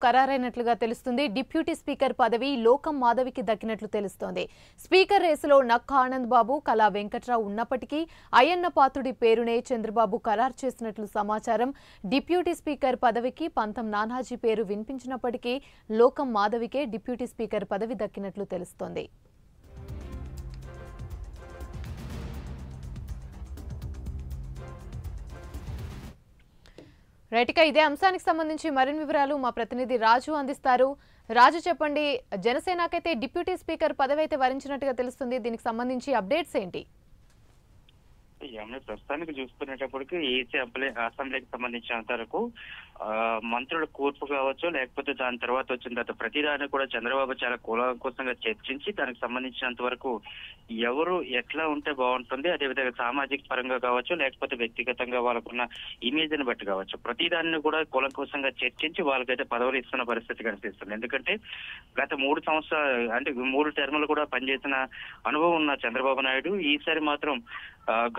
ఖరారైనట్లుగా తెలుస్తుంది. Deputy speaker పదవి లోకం మాధవికి దక్కినట్లు తెలుస్తోంది. స్పీకర్ రేసులో నక్క ఆనంద్ బాబు, కళా వెంకట్రావు ఉన్నప్పటికీ అయ్యన్న పాత్రుడి పేరునే చంద్రబాబు ఖరారు చేసినట్లు సమాచారం. డిప్యూటీ స్పీకర్ పదవికి పంతం నానాజీ పేరు వినిపించినప్పటికీ లోకం మాధవికే డిప్యూటీ స్పీకర్ పదవి దక్కినట్లు తెలుస్తోంది. రైట్గా ఇదే అంశానికి సంబంధించి మరిన్ని వివరాలు మా ప్రతినిధి రాజు అందిస్తారు. రాజు చెప్పండి, జనసేనకైతే డిప్యూటీ స్పీకర్ పదవి అయితే వరించినట్టుగా తెలుస్తుంది. దీనికి సంబంధించి అప్డేట్స్ ఏంటి? ప్రస్తుతానికి చూసుకునేటప్పటికి ఏసీ అసెంబ్లీకి సంబంధించినంత వరకు మంత్రుల కూర్పు కావచ్చు, లేకపోతే దాని తర్వాత వచ్చిన తర్వాత ప్రతిదాన్ని కూడా చంద్రబాబు చాలా కూలంకషంగా చర్చించి దానికి సంబంధించినంత వరకు ఎవరు ఎట్లా ఉంటే బాగుంటుంది, అదేవిధంగా సామాజిక పరంగా కావచ్చు, లేకపోతే వ్యక్తిగతంగా వాళ్ళకున్న ఇమేజ్ ని బట్టి కావచ్చు, ప్రతిదాన్ని కూడా కూలంకషంగా చర్చించి వాళ్ళకైతే పదవులు ఇస్తున్న పరిస్థితి కనిపిస్తుంది. ఎందుకంటే గత 3 సంవత్సరాలు అంటే 3 టర్ములు కూడా పనిచేసిన అనుభవం ఉన్న చంద్రబాబు నాయుడు ఈసారి మాత్రం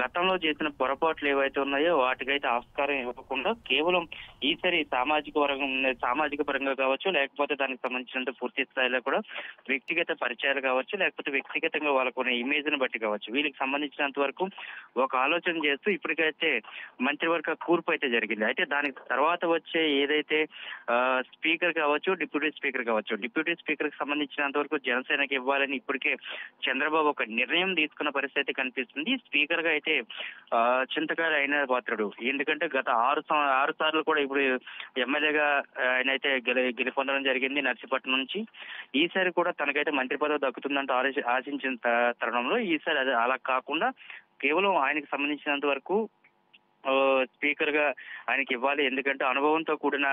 గతంలో చేసిన పొరపాట్లు ఏవైతే ఉన్నాయో వాటికైతే ఆస్కారం ఇవ్వకుండా కేవలం ఈసారి సామాజిక పరంగా కావచ్చు, లేకపోతే దానికి సంబంధించినంత పూర్తి స్థాయిలో కూడా వ్యక్తిగత పరిచయాలు కావచ్చు, లేకపోతే వ్యక్తిగతంగా వాళ్ళకున్న ఇమేజ్ ని బట్టి కావచ్చు, వీళ్ళకి సంబంధించినంత వరకు ఒక ఆలోచన చేస్తూ ఇప్పటికైతే మంత్రివర్గ కూర్పు అయితే జరిగింది. అయితే దానికి తర్వాత వచ్చే ఏదైతే స్పీకర్ కావచ్చు, డిప్యూటీ స్పీకర్ కావచ్చు, డిప్యూటీ స్పీకర్ కి సంబంధించినంత వరకు జనసేనకి ఇవ్వాలని ఇప్పటికే చంద్రబాబు ఒక నిర్ణయం తీసుకున్న పరిస్థితి కనిపిస్తుంది. స్పీకర్ గా అయితే చింతకాయలు అయిన పాత్రుడు, ఎందుకంటే గత 6 సార్లు కూడా ఇప్పుడు ఎమ్మెల్యేగా ఆయన అయితే గెలుపొందడం జరిగింది నర్సీపట్నం నుంచి. ఈసారి కూడా తనకైతే మంత్రి పదవి దక్కుతుందంటూ ఆశించిన తరుణంలో ఈసారి అది అలా కాకుండా కేవలం ఆయనకు సంబంధించినంత వరకు స్పీకర్ గా ఆయనకి ఇవ్వాలి. ఎందుకంటే అనుభవంతో కూడిన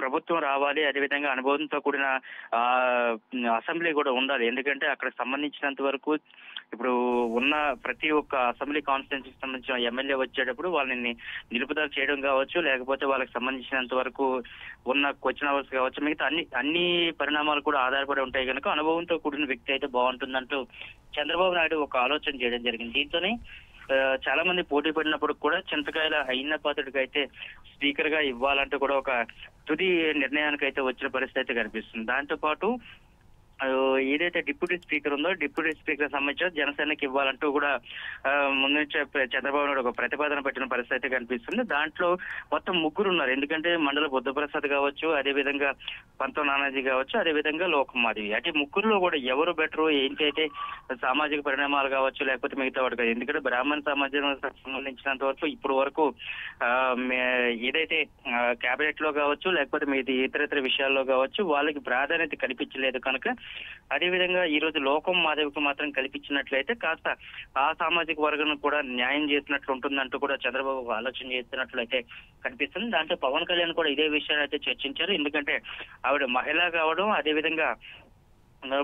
ప్రభుత్వం రావాలి, అదేవిధంగా అనుభవంతో కూడిన అసెంబ్లీ కూడా ఉండాలి. ఎందుకంటే అక్కడ సంబంధించినంత వరకు ఇప్పుడు ఉన్న ప్రతి ఒక్క అసెంబ్లీ కాన్స్టిట్యున్సీకి సంబంధించిన ఎమ్మెల్యే వచ్చేటప్పుడు వాళ్ళని నిలుపుదల చేయడం కావచ్చు, లేకపోతే వాళ్ళకి సంబంధించినంత వరకు ఉన్న క్వశ్చన్ అవర్స్ కావచ్చు, మిగతా అన్ని పరిణామాలు కూడా ఆధారపడి ఉంటాయి కనుక అనుభవంతో కూడిన వ్యక్తి అయితే బాగుంటుందంటూ చంద్రబాబు నాయుడు ఒక ఆలోచన చేయడం జరిగింది. దీంతోనే చాలా మంది పోటీ పడినప్పుడు కూడా చింతకాయల అయిన పాత్రుడికి అయితే స్పీకర్ గా ఇవ్వాలంటూ కూడా ఒక తుది నిర్ణయానికి అయితే వచ్చిన పరిస్థితి కనిపిస్తుంది. దాంతో పాటు ఏదైతే డిప్యూటీ స్పీకర్ ఉందో డిప్యూటీ స్పీకర్ సంబంధించిన జనసేనకి ఇవ్వాలంటూ కూడా ముందు నుంచి చంద్రబాబు నాయుడు ఒక ప్రతిపాదన పెట్టిన పరిస్థితి కనిపిస్తుంది. దాంట్లో మొత్తం 3 ఉన్నారు. ఎందుకంటే మండల బుద్ధప్రసాద్ కావచ్చు, అదేవిధంగా పంతం నానాజీ కావచ్చు, అదేవిధంగా లోకం మాధవి. అంటే 3లో కూడా ఎవరు బెటరు, ఏంటైతే సామాజిక పరిణామాలు కావచ్చు, లేకపోతే మిగతా వాడు కాదు. ఎందుకంటే బ్రాహ్మణ సమాజం సంబంధించినంత వరకు ఇప్పుడు వరకు ఏదైతే కేబినెట్ లో కావచ్చు, లేకపోతే మీది ఇతర విషయాల్లో కావచ్చు వాళ్ళకి ప్రాధాన్యత కల్పించలేదు కనుక అదేవిధంగా ఈ రోజు లోకం మాధవికి మాత్రం కల్పించినట్లయితే కాస్త ఆ సామాజిక వర్గం కూడా న్యాయం చేసినట్లు ఉంటుందంటూ కూడా చంద్రబాబు ఆలోచన చేస్తున్నట్లయితే కనిపిస్తుంది. దాంట్లో పవన్ కళ్యాణ్ కూడా ఇదే విషయాన్ని అయితే చర్చించారు. ఎందుకంటే ఆవిడ మహిళ కావడం, అదేవిధంగా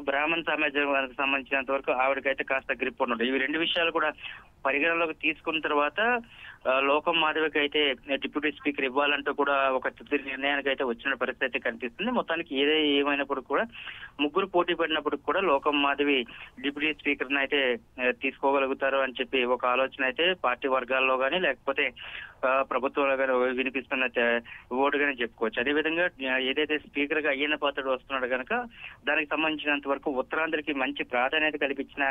బ్రాహ్మణ సమాజానికి సంబంధించినంత వరకు ఆవిడకైతే కాస్త గ్రిప్ ఉండదు. ఇవి 2 విషయాలు కూడా పరిగణలోకి తీసుకున్న తర్వాత లోకం మాధవికి అయితే డిప్యూటీ స్పీకర్ ఇవ్వాలంటూ కూడా ఒక తుది నిర్ణయానికి అయితే వచ్చిన పరిస్థితి కనిపిస్తుంది. మొత్తానికి ఏమైనప్పుడు కూడా 3 పోటీ పడినప్పుడు కూడా లోకం మాధవి డిప్యూటీ స్పీకర్ ని అయితే తీసుకోగలుగుతారు అని చెప్పి ఒక ఆలోచన అయితే పార్టీ వర్గాల్లో కానీ లేకపోతే ప్రభుత్వంలో కానీ వినిపిస్తున్న ఓటుగానే చెప్పుకోవచ్చు. అదేవిధంగా ఏదైతే స్పీకర్ గా అయ్యన్న పాత్రుడు వస్తున్నాడు కనుక దానికి సంబంధించినంత వరకు ఉత్తరాంధ్రకి మంచి ప్రాధాన్యత కల్పించిన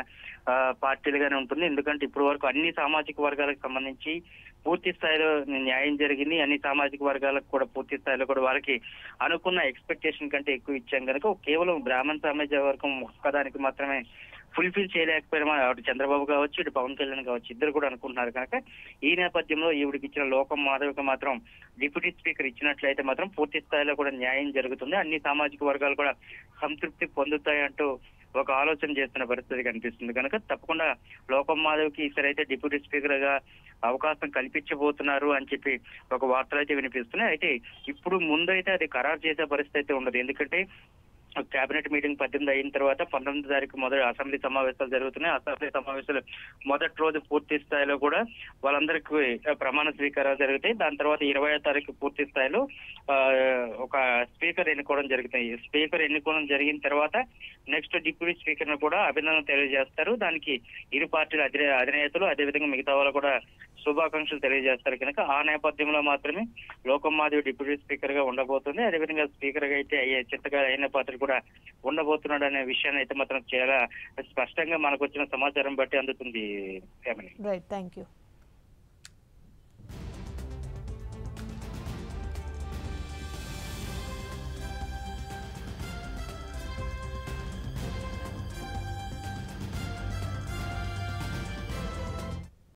పార్టీలుగానే ఉంటుంది. ఎందుకంటే ఇప్పటి వరకు అన్ని సామాజిక వర్గాలకు సంబంధించి పూర్తి స్థాయిలో న్యాయం జరిగింది. అన్ని సామాజిక వర్గాలకు కూడా పూర్తి స్థాయిలో కూడా వాళ్ళకి అనుకున్న ఎక్స్పెక్టేషన్ కంటే ఎక్కువ ఇచ్చాం కనుక కేవలం బ్రాహ్మణ సమాజ వర్గం ఒక్కదానికి మాత్రమే ఫుల్ఫిల్ చేయలేకపోయినా అటు చంద్రబాబు కావచ్చు, ఇటు పవన్ కళ్యాణ్ కావచ్చు, ఇద్దరు కూడా అనుకుంటున్నారు కనుక ఈ నేపథ్యంలో ఈవిడికి ఇచ్చిన లోకం మాధవికి మాత్రం డిప్యూటీ స్పీకర్ ఇచ్చినట్లయితే మాత్రం పూర్తి స్థాయిలో కూడా న్యాయం జరుగుతుంది, అన్ని సామాజిక వర్గాలు కూడా సంతృప్తి పొందుతాయి అంటూ ఒక ఆలోచన చేస్తున్న పరిస్థితి కనిపిస్తుంది కనుక తప్పకుండా లోకం మాధవ్కి ఈసారైతే డిప్యూటీ స్పీకర్ గా అవకాశం కల్పించబోతున్నారు అని చెప్పి ఒక వార్తలు అయితే వినిపిస్తున్నాయి. అయితే ఇప్పుడు ముందైతే అది ఖరారు చేసే పరిస్థితి ఉండదు. ఎందుకంటే కేబినెట్ మీటింగ్ 18 అయిన తర్వాత 19 తారీఖు మొదటి అసెంబ్లీ సమావేశాలు జరుగుతున్నాయి. అసెంబ్లీ సమావేశాలు మొదటి రోజు పూర్తి స్థాయిలో కూడా వాళ్ళందరికీ ప్రమాణ స్వీకారాలు జరుగుతాయి. దాని తర్వాత 20వ తారీఖు పూర్తి స్థాయిలో ఒక స్పీకర్ ఎన్నుకోవడం జరుగుతాయి. స్పీకర్ ఎన్నుకోవడం జరిగిన తర్వాత నెక్స్ట్ డిప్యూటీ స్పీకర్ ను కూడా అభినందన తెలియజేస్తారు. దానికి ఇరు పార్టీల అధినేతలు అదేవిధంగా మిగతా వాళ్ళు కూడా శుభాకాంక్షలు తెలియజేస్తారు కనుక ఆ నేపథ్యంలో మాత్రమే లోకం మాధవి డిప్యూటీ స్పీకర్ గా ఉండబోతుంది. అదేవిధంగా స్పీకర్ గా అయితే చింతకాయల అయ్యన్న పాత్రుడు కూడా ఉండబోతున్నాడు అనే విషయాన్ని అయితే మాత్రం చాలా స్పష్టంగా మనకు వచ్చిన సమాచారం బట్టి అందుతుంది. Right, thank you.